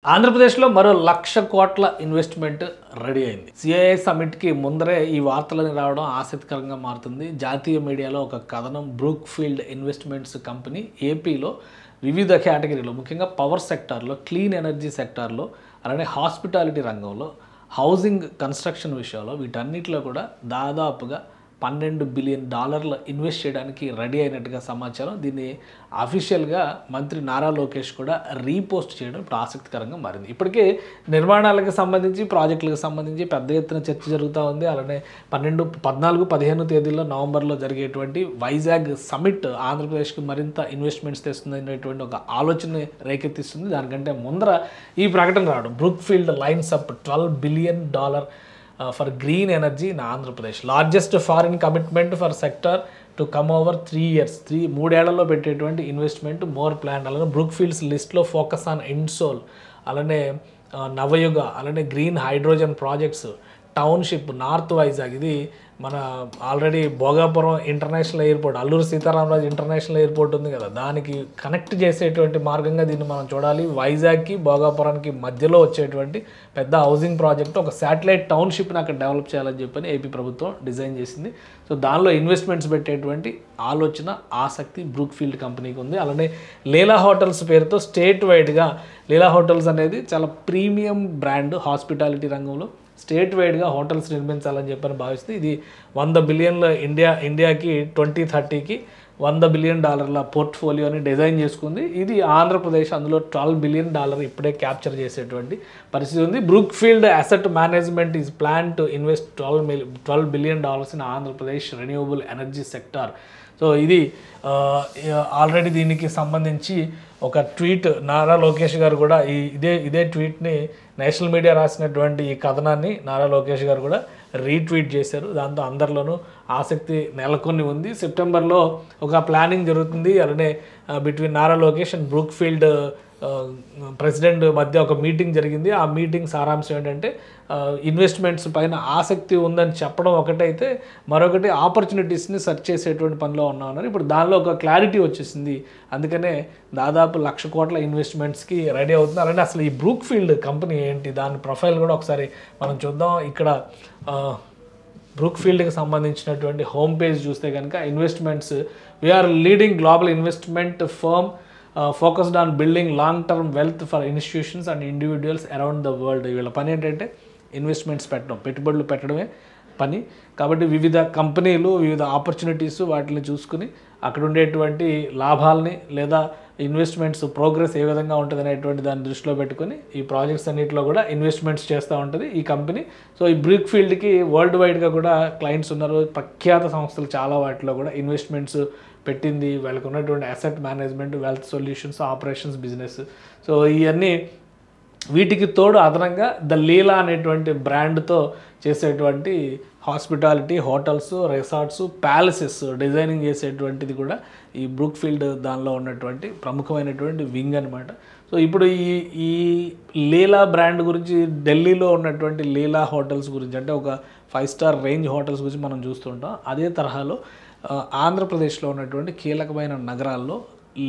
ఆంధ్రప్రదేశ్లో మరో 1,00,000 కోట్ల ఇన్వెస్ట్మెంట్ రెడీ అయింది. సిఐఐ సమిట్కి ముందరే ఈ వార్తలని రావడం ఆసక్తికరంగా మారుతుంది. జాతీయ మీడియాలో ఒక కథనం, బ్రూక్ఫీల్డ్ ఇన్వెస్ట్మెంట్స్ కంపెనీ ఏపీలో వివిధ కేటగిరీలో, ముఖ్యంగా పవర్ సెక్టార్లో, క్లీన్ ఎనర్జీ సెక్టార్లో, అలానే హాస్పిటాలిటీ రంగంలో, హౌసింగ్ కన్స్ట్రక్షన్ విషయంలో, వీటన్నిటిలో కూడా దాదాపుగా $12 బిలియన్ ఇన్వెస్ట్ చేయడానికి రెడీ అయినట్టుగా సమాచారం. దీన్ని అఫీషియల్గా మంత్రి నారా లోకేష్ కూడా రీపోస్ట్ చేయడం ఇప్పుడు ఆసక్తికరంగా మారింది. ఇప్పటికే నిర్మాణాలకు సంబంధించి, ప్రాజెక్టులకు సంబంధించి పెద్ద ఎత్తున చర్చ జరుగుతూ ఉంది. అలానే 14-15 తేదీల్లో నవంబర్లో జరిగేటువంటి వైజాగ్ సమిట్ ఆంధ్రప్రదేశ్కి మరింత ఇన్వెస్ట్మెంట్స్ తెస్తుంది అనేటువంటి ఒక ఆలోచన రేకెత్తిస్తుంది. దానికంటే ముందర ఈ ప్రకటన రావడం, Brookfield lines up $12 billion for green energy in Andhra Pradesh, largest foreign commitment for sector to come over 3 years, 3 ఏళ్లలో పెట్టేటువంటి ఇన్వెస్ట్మెంట్ మోర్ ప్లాన్. అలానే బ్రూక్ఫీల్డ్స్ లిస్ట్లో ఫోకస్ ఆన్ ఇన్సోల్, అలానే నవయుగ, అలానే green hydrogen projects, township, north Vizag, ఇది మన already Bhogapuram international airport, Alluri Sitarama Raju international airport ఉంది కదా, దానికి కనెక్ట్ చేసేటువంటి మార్గంగా దీన్ని మనం చూడాలి. వైజాగ్కి భోగాపురానికి మధ్యలో వచ్చేటువంటి పెద్ద హౌసింగ్ ప్రాజెక్ట్, ఒక శాటిలైట్ టౌన్షిప్ని అక్కడ డెవలప్ చేయాలని చెప్పని ఏపీ ప్రభుత్వం డిజైన్ చేసింది. సో దానిలో ఇన్వెస్ట్మెంట్స్ పెట్టేటువంటి ఆలోచన, ఆసక్తి బ్రూక్ఫీల్డ్ కంపెనీకి ఉంది. అలానే లీలా హోటల్స్ పేరుతో స్టేట్ వైడ్గా, లీలా హోటల్స్ అనేది చాలా ప్రీమియం బ్రాండ్ హాస్పిటాలిటీ రంగంలో, స్టేట్ వైడ్గా హోటల్స్ నిర్మించాలని చెప్పని భావిస్తుంది. ఇది $100 బిలియన్ ఇండియాకి 2030కి $100 బిలియన్ పోర్ట్ఫోలియోని డిజైన్ చేసుకుంది. ఇది ఆంధ్రప్రదేశ్ అందులో $12 బిలియన్ ఇప్పుడే క్యాప్చర్ చేసేటువంటి పరిస్థితి ఉంది. Brookfield asset management is plan to invest $12 billion in Andhra Pradesh renewable energy sector. So ఇది ఆల్రెడీ దీనికి సంబంధించి ఒక ట్వీట్ నారా లోకేష్ గారు కూడా ఇదే ట్వీట్ని, నేషనల్ మీడియా రాసినటువంటి ఈ కథనాన్ని నారా లోకేష్ గారు కూడా రీట్వీట్ చేశారు. దాంతో అందరిలోనూ ఆసక్తి నెలకొని ఉంది. సెప్టెంబర్లో ఒక ప్లానింగ్ జరుగుతుంది. అలానే between Nara Lokesh and Brookfield president మధ్య ఒక మీటింగ్ జరిగింది. ఆ మీటింగ్ సారాంశం ఏంటంటే, ఇన్వెస్ట్మెంట్స్ పైన ఆసక్తి ఉందని చెప్పడం ఒకటైతే, మరొకటి ఆపర్చునిటీస్ని సెర్చ్ చేసేటువంటి పనిలో ఉన్నామన్నారు. ఇప్పుడు దానిలో ఒక క్లారిటీ వచ్చేసింది. అందుకనే దాదాపు 1,00,000 కోట్ల ఇన్వెస్ట్మెంట్స్కి రెడీ అవుతుంది. అలానే అసలు ఈ బ్రూక్ఫీల్డ్ కంపెనీ ఏంటి, దాని ప్రొఫైల్ కూడా ఒకసారి మనం చూద్దాం. ఇక్కడ బ్రూక్ఫీల్డ్కి సంబంధించినటువంటి హోమ్ పేజ్ చూస్తే కనుక, investments, we're leading global investment firm focused on building long term wealth for institutions and individuals around the world. వీళ్ళ పని ఏంటంటే ఇన్వెస్ట్మెంట్స్ పెట్టడం, పెట్టుబడులు పెట్టడమే పని. కాబట్టి వివిధ కంపెనీలు, వివిధ ఆపర్చునిటీస్, వాటిని చూసుకుని అక్కడ ఉండేటువంటి లాభాలని లేదా ఇన్వెస్ట్మెంట్స్ ప్రోగ్రెస్ ఏ విధంగా ఉంటుంది అనేటువంటి దాన్ని దృష్టిలో పెట్టుకొని ఈ ప్రాజెక్ట్స్ అన్నింటిలో కూడా ఇన్వెస్ట్మెంట్స్ చేస్తూ ఉంటుంది ఈ కంపెనీ. సో ఈ బ్రూక్ఫీల్డ్కి వరల్డ్ వైడ్గా కూడా క్లయింట్స్ ఉన్నారు. ప్రఖ్యాత సంస్థలు చాలా వాటిలో కూడా ఇన్వెస్ట్మెంట్స్ పెట్టింది. వాళ్ళకు ఉన్నటువంటి asset management, wealth solutions, operations business. So ఇవన్నీ వీటికి తోడు అదనంగా ద లీలా అనేటువంటి బ్రాండ్తో చేసేటువంటి hospitality, hotels, resorts, palaces designing చేసేటువంటిది కూడా ఈ బ్రూక్ఫీల్డ్ దానిలో ఉన్నటువంటి ప్రముఖమైనటువంటి వింగ్ అనమాట. సో ఇప్పుడు ఈ లీలా బ్రాండ్ గురించి, ఢిల్లీలో ఉన్నటువంటి లీలా హోటల్స్ గురించి, అంటే ఒక 5 స్టార్ రేంజ్ హోటల్స్ గురించి మనం చూస్తుంటాం. అదే తరహాలో ఆంధ్రప్రదేశ్లో ఉన్నటువంటి కీలకమైన నగరాల్లో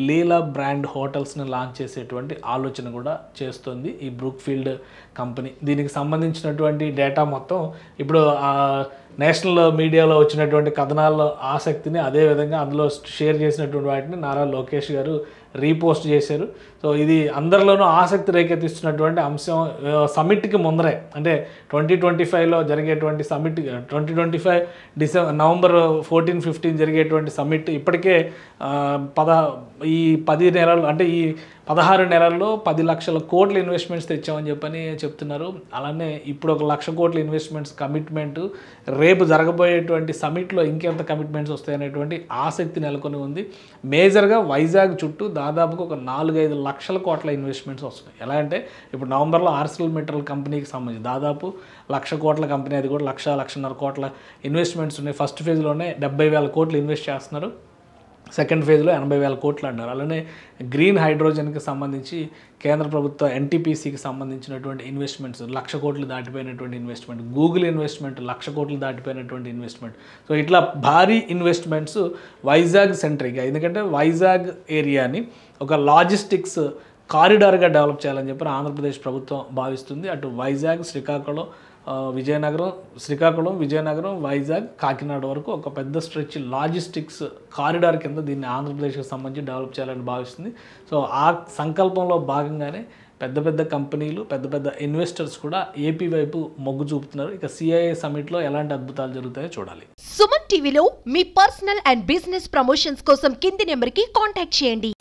లీలా బ్రాండ్ హోటల్స్ని లాంచ్ చేసేటువంటి ఆలోచన కూడా చేస్తుంది ఈ బ్రూక్ఫీల్డ్ కంపెనీ. దీనికి సంబంధించినటువంటి డేటా మొత్తం ఇప్పుడు నేషనల్ మీడియాలో వచ్చినటువంటి కథనాల్లో ఆసక్తిని, అదేవిధంగా అందులో షేర్ చేసినటువంటి వాటిని నారా లోకేష్ గారు రీపోస్ట్ చేశారు. సో ఇది అందరిలోనూ ఆసక్తి రేకెత్తిస్తున్నటువంటి అంశం. సమిట్కి ముందరే, అంటే 2025లో జరిగేటువంటి సమిట్, 2025 నవంబర్ 14-15 జరిగేటువంటి సమిట్ ఇప్పటికే ఈ 10 నెలలు, అంటే ఈ 16 నెలల్లో 10 లక్షల కోట్ల ఇన్వెస్ట్మెంట్స్ తెచ్చామని చెప్పని చెప్తున్నారు. అలానే ఇప్పుడు ఒక 1,00,000 కోట్ల ఇన్వెస్ట్మెంట్స్ కమిట్మెంట్, రేపు జరగబోయేటువంటి సమిట్లో ఇంకెంత కమిట్మెంట్స్ వస్తాయనేటువంటి ఆసక్తి నెలకొని ఉంది. మేజర్గా వైజాగ్ చుట్టూ దాదాపుగా ఒక 4-5 లక్షల కోట్ల ఇన్వెస్ట్మెంట్స్ వస్తున్నాయి. ఎలా అంటే ఇప్పుడు నవంబర్లో ఆర్సిఎల్ మెటల్ కంపెనీకి సంబంధించి దాదాపు 1,00,000 కోట్ల కంపెనీ, అది కూడా 1,00,000-1,50,000 కోట్ల ఇన్వెస్ట్మెంట్స్ ఉన్నాయి. ఫస్ట్ ఫేజ్లోనే 70,000 కోట్లు ఇన్వెస్ట్ చేస్తున్నారు. సెకండ్ ఫేజ్లో 80,000 కోట్లు అన్నారు. అలానే గ్రీన్ హైడ్రోజన్కి సంబంధించి కేంద్ర ప్రభుత్వ ఎన్టీపీసీకి సంబంధించినటువంటి ఇన్వెస్ట్మెంట్స్ 1,00,000 కోట్లు దాటిపోయినటువంటి ఇన్వెస్ట్మెంట్, గూగుల్ ఇన్వెస్ట్మెంట్ 1,00,000 కోట్లు దాటిపోయినటువంటి ఇన్వెస్ట్మెంట్. సో ఇట్లా భారీ ఇన్వెస్ట్మెంట్స్ వైజాగ్ సెంట్రిక్గా, ఎందుకంటే వైజాగ్ ఏరియాని ఒక లాజిస్టిక్స్ కారిడార్గా డెవలప్ చేయాలని చెప్పి ఆంధ్రప్రదేశ్ ప్రభుత్వం భావిస్తుంది. అటు వైజాగ్, శ్రీకాకుళం, విజయనగరం, వైజాగ్, కాకినాడ వరకు ఒక పెద్ద స్ట్రెచ్ లాజిస్టిక్స్ కారిడార్ కింద దీన్ని ఆంధ్రప్రదేశ్కి సంబంధించి డెవలప్ చేయాలని భావిస్తుంది. సో ఆ సంకల్పంలో భాగంగానే పెద్ద కంపెనీలు, పెద్ద ఇన్వెస్టర్స్ కూడా ఏపీ వైపు మొగ్గు చూపుతున్నారు. ఇక సిఐఐ సమిట్లో ఎలాంటి అద్భుతాలు జరుగుతాయో చూడాలి. సుమన్ టీవీలో మీ పర్సనల్ అండ్ బిజినెస్ ప్రమోషన్స్ కోసం కింది నెంబర్కి కాంటాక్ట్ చేయండి.